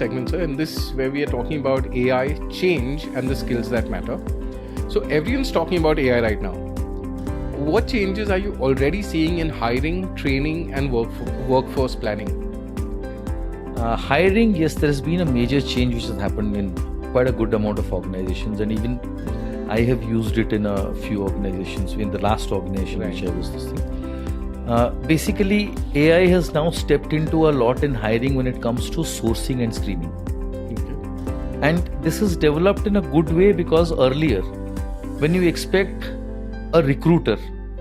segment, sir, in this where we are talking about AI change and the skills that matter. So everyone's talking about AI right now. What changes are you already seeing in hiring, training, and workforce planning? Hiring, yes, there has been a major change which has happened in quite a good amount of organizations, and even I have used it in a few organizations. In the last organization which I was this thing. Basically, AI has now stepped into a lot in hiring when it comes to sourcing and screening. Okay. And this is developed in a good way because earlier, when you expect a recruiter,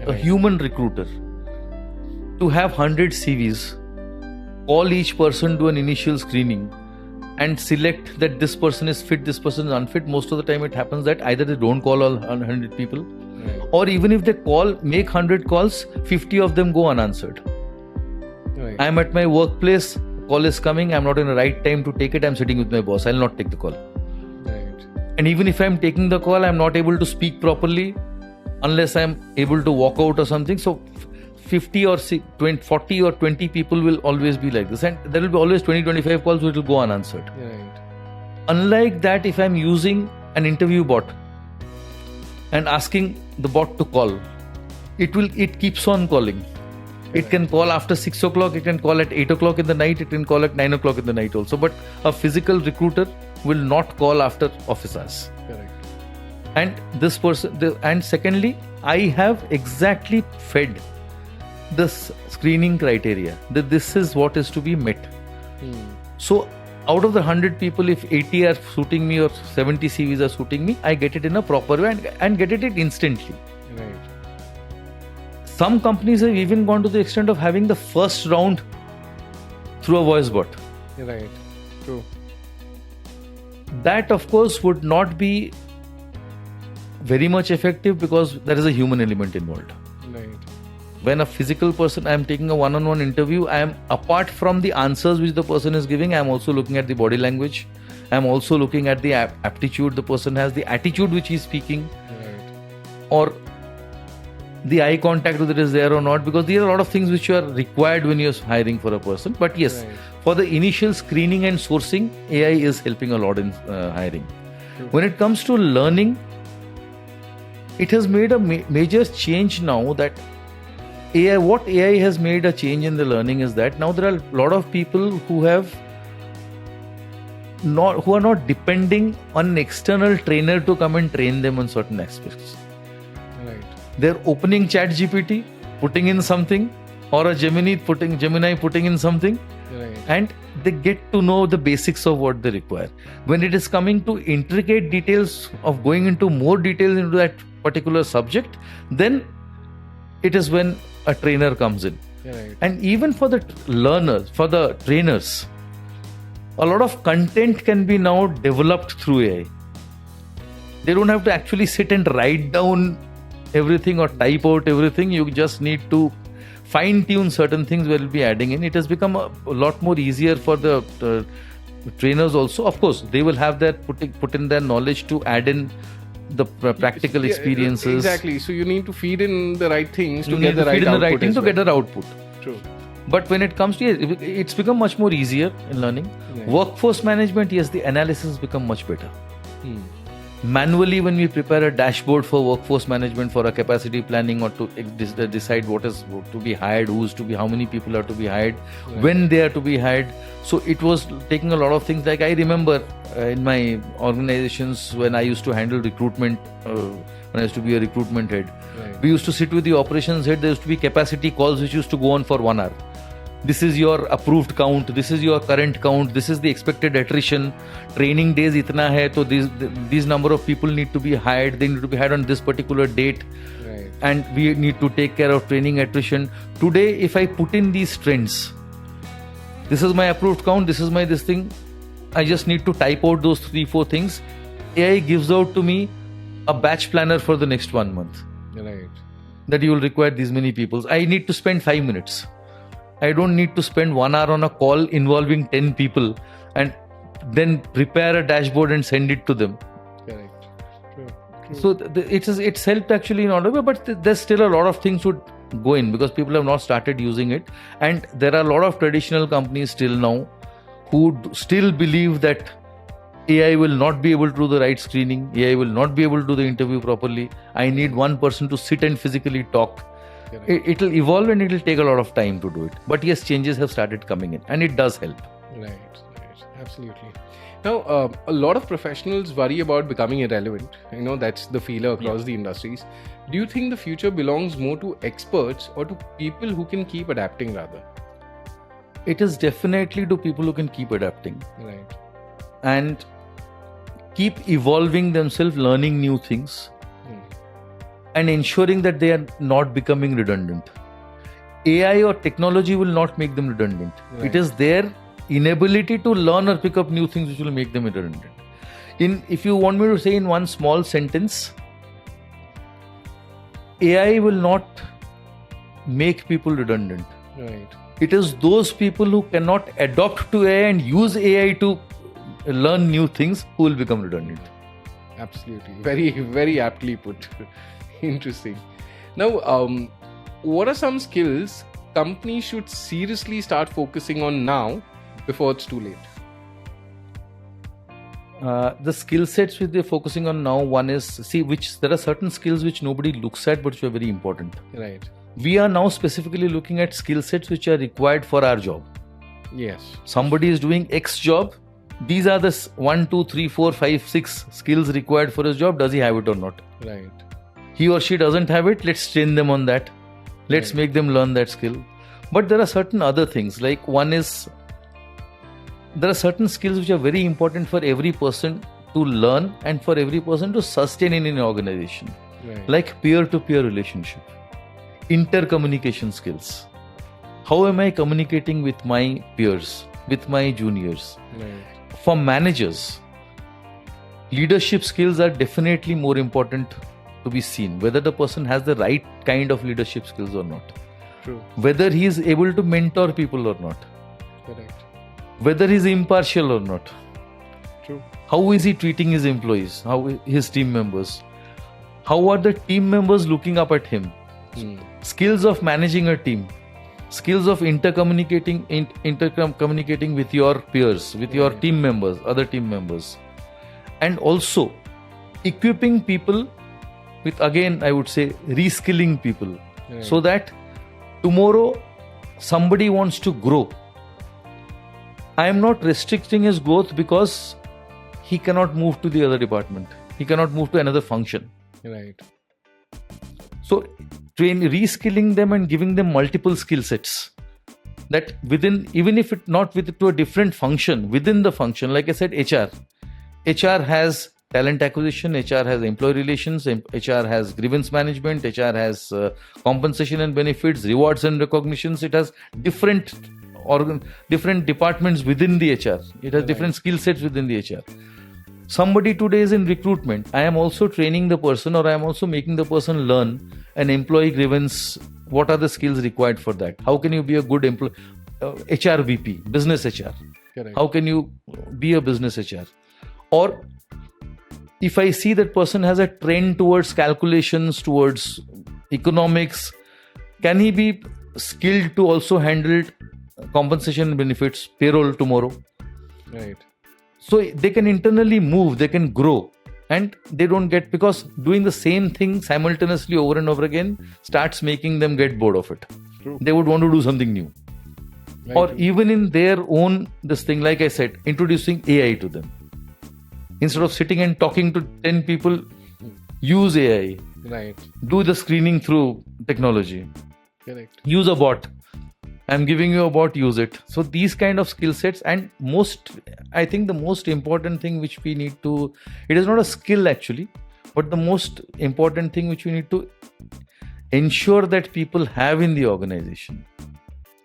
a human recruiter, to have 100 CVs, call each person, do an initial screening, and select that this person is fit, this person is unfit, most of the time it happens that either they don't call all 100 people, or even if they call, make 100 calls, 50 of them go unanswered. I am at my workplace, call is coming, I am not in the right time to take it, I am sitting with my boss, I will not take the call. And even if I am taking the call, I am not able to speak properly unless I am able to walk out or something. So 50 or 20, 40 or 20 people will always be like this, and there will be always 20-25 calls which will go unanswered. Unlike that, if I am using an interview bot and asking the bot to call, it keeps on calling. It can call after 6 o'clock, it can call at 8 o'clock in the night, it can call at 9 o'clock in the night also. But a physical recruiter will not call after office hours. Correct. And this person, and secondly, I have exactly fed this screening criteria that this is what is to be met. So out of the 100 people, if 80 are suiting me or 70 CVs are suiting me, I get it in a proper way and get it instantly. Right. Some companies have even gone to the extent of having the first round through a voice bot. Right. True. That of course would not be very much effective because there is a human element involved. Right. When a physical person, I am taking a one-on-one interview, I am, apart from the answers which the person is giving, I am also looking at the body language. I am also looking at the aptitude the person has, the attitude which he is speaking, or the eye contact, whether it is there or not, because there are a lot of things which are required when you are hiring for a person. But yes, for the initial screening and sourcing, AI is helping a lot in hiring. When it comes to learning, it has made a major change now that what AI has made a change in the learning is that now there are a lot of people who are not depending on an external trainer to come and train them on certain aspects. Right. They're opening ChatGPT, putting in something, or a Gemini putting in something, and they get to know the basics of what they require. When it is coming to intricate details of going into more details into that particular subject, then it is when a trainer comes in. And even for the learners, for the trainers, a lot of content can be now developed through AI. They don't have to actually sit and write down everything or type out everything. You just need to fine-tune certain things we'll be adding in. It has become a lot more easier for the trainers also. Of course, they will have their put in their knowledge to add in the practical experiences. Exactly. So you need to feed in the right things to get the right output. Get the output. True. But when it comes to it's become much more easier in learning. Workforce management, yes, the analysis has become much better. Manually, when we prepare a dashboard for workforce management for a capacity planning or to decide what is to be hired, who's to be, how many people are to be hired, when they are to be hired. So it was taking a lot of things. Like I remember in my organizations when I used to handle recruitment, when I used to be a recruitment head, we used to sit with the operations head. There used to be capacity calls which used to go on for 1 hour. This is your approved count, this is your current count, this is the expected attrition, training days itna hai, so these number of people need to be hired, they need to be hired on this particular date, and we need to take care of training attrition. Today, if I put in these trends, this is my approved count, this is my this thing, I just need to type out those 3-4 things. AI gives out to me a batch planner for the next 1 month. That you will require these many people. I need to spend 5 minutes. I don't need to spend 1 hour on a call involving 10 people and then prepare a dashboard and send it to them. Correct. True. So it's helped actually in order, but there's still a lot of things to go in because people have not started using it, and there are a lot of traditional companies still now who still believe that AI will not be able to do the right screening, AI will not be able to do the interview properly. I need one person to sit and physically talk. It'll evolve and it'll take a lot of time to do it. But yes, changes have started coming in and it does help. Right, absolutely. Now, a lot of professionals worry about becoming irrelevant. That's the feeler across the industries. Do you think the future belongs more to experts or to people who can keep adapting rather? It is definitely to people who can keep adapting. Right. And keep evolving themselves, learning new things, and ensuring that they are not becoming redundant. AI or technology will not make them redundant. Right. It is their inability to learn or pick up new things which will make them redundant. If you want me to say in one small sentence, AI will not make people redundant. Right. It is those people who cannot adopt to AI and use AI to learn new things who will become redundant. Absolutely. Very, very aptly put. Interesting. Now, what are some skills companies should seriously start focusing on now before it's too late? The skill sets which they're focusing on now, one is, there are certain skills which nobody looks at but which are very important. Right. We are now specifically looking at skill sets which are required for our job. Yes. Somebody is doing X job. These are the 1, 2, 3, 4, 5, 6 skills required for his job. Does he have it or not? Right. He or she doesn't have it. Let's train them on that. Let's make them learn that skill. But there are certain other things. Like one is, there are certain skills which are very important for every person to learn and for every person to sustain in an organization. Right. Like peer-to-peer relationship, intercommunication skills. How am I communicating with my peers, with my juniors? Right. For managers, leadership skills are definitely more important to be seen. Whether the person has the right kind of leadership skills or not. True. Whether he is able to mentor people or not. Correct. Whether he is impartial or not. True. How is he treating his employees? How his team members? How are the team members looking up at him? Skills of managing a team. Skills of intercommunicating with your peers, with your team members, other team members. And also equipping people with, again, I would say, reskilling people. Right. So that tomorrow somebody wants to grow. I am not restricting his growth because he cannot move to the other department. He cannot move to another function. Right. So reskilling them and giving them multiple skill sets that within, even if it not to a different function, within the function, like I said, HR has talent acquisition, HR has employee relations, HR has grievance management, HR has compensation and benefits, rewards and recognitions. It has different departments within the HR. It has different skill sets within the HR. Somebody today is in recruitment. I am also training the person, or I am also making the person learn an employee grievance. What are the skills required for that? How can you be a good employee? HR VP, business HR. Correct. How can you be a business HR? Or if I see that person has a trend towards calculations, towards economics, can he be skilled to also handle compensation benefits, payroll tomorrow? Right. So they can internally move, they can grow, and they don't get, because doing the same thing simultaneously over and over again starts making them get bored of it. True. They would want to do something new. Right. Or even in their own, this thing, like I said, introducing AI to them. Instead of sitting and talking to 10 people, use AI. Right. Do the screening through technology. Correct. Use a bot. I'm giving you a bot, use it. So these kind of skill sets, and I think the most important thing which we need to, it is not a skill actually, but the most important thing which we need to ensure that people have in the organization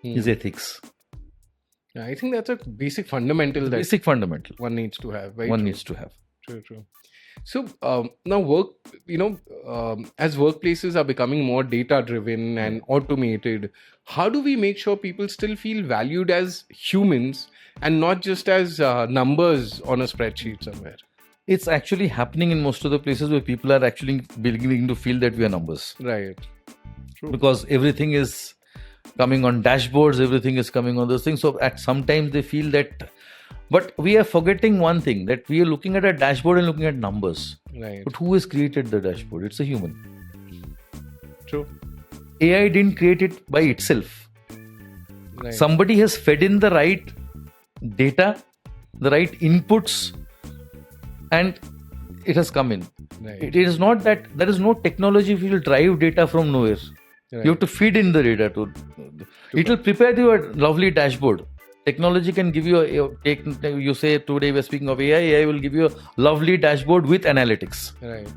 is ethics. Yeah, I think that's a basic fundamental one needs to have. Needs to have. True. So now as workplaces are becoming more data driven and automated, how do we make sure people still feel valued as humans and not just as numbers on a spreadsheet somewhere? It's actually happening in most of the places where people are actually beginning to feel that we are numbers. Right. True. Because everything is coming on dashboards, everything is coming on those things. So at sometimes they feel that But we are forgetting one thing, that we are looking at a dashboard and looking at numbers. Right. But who has created the dashboard? It's a human. True. AI didn't create it by itself. Right. Somebody has fed in the right data, the right inputs, and it has come in. Right. It is not that there is no technology which will drive data from nowhere. Right. You have to feed in the data to. It will prepare you a lovely dashboard. Technology can give you you say today we're speaking of AI will give you a lovely dashboard with analytics. Right.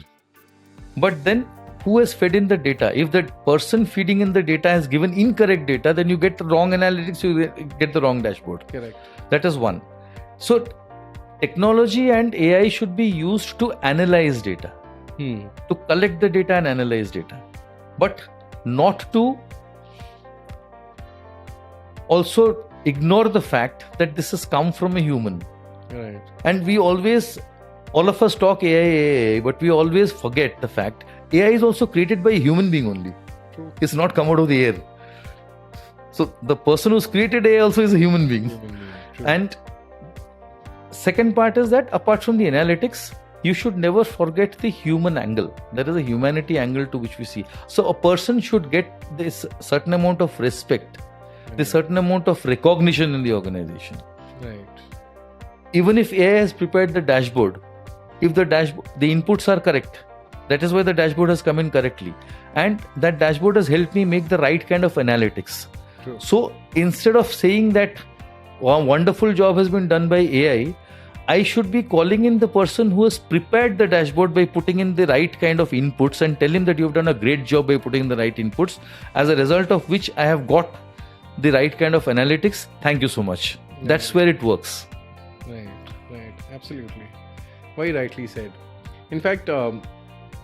But then who has fed in the data? If the person feeding in the data has given incorrect data, then you get the wrong analytics, you get the wrong dashboard. Correct. That is one. So technology and AI should be used to analyze data, to collect the data and analyze data, but not to also ignore the fact that this has come from a human. Right. And all of us talk AI, but we always forget the fact AI is also created by a human being only. True. It's not come out of the air. So the person who's created AI also is a human being. True. And second part is that apart from the analytics, you should never forget the human angle. There is a humanity angle to which we see. So a person should get this certain amount of respect, this certain amount of recognition in the organization. Right. Even if AI has prepared the dashboard, if the inputs are correct, that is why the dashboard has come in correctly. And that dashboard has helped me make the right kind of analytics. True. So instead of saying that a wonderful job has been done by AI, I should be calling in the person who has prepared the dashboard by putting in the right kind of inputs and tell him that you've done a great job by putting in the right inputs, as a result of which I have got the right kind of analytics. Thank you so much. Right. That's where it works. Right. Absolutely. Very rightly said. In fact,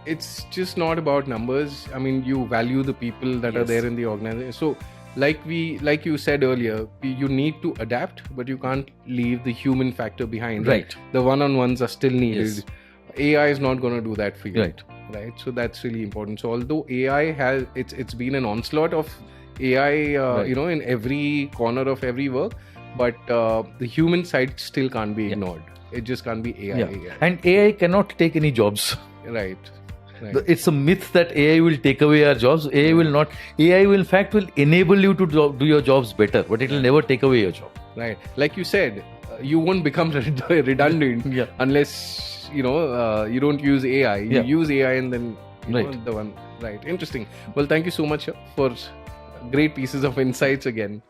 it's just not about numbers. I mean, you value the people that are there in the organization. So, like you said earlier, you need to adapt, but you can't leave the human factor behind. Right. The one-on-ones are still needed. Yes. AI is not going to do that for you. Right. So that's really important. So although AI has, it's been an onslaught of AI, in every corner of every work, but the human side still can't be ignored. It just can't be AI. And AI cannot take any jobs. Right. It's a myth that AI will take away our jobs. AI will not. AI will, in fact, will enable you to do your jobs better, but it will never take away your job. Right. Like you said, you won't become redundant unless, you don't use AI. You use AI and then know, the one. Right. Interesting. Well, thank you so much for great pieces of insights again.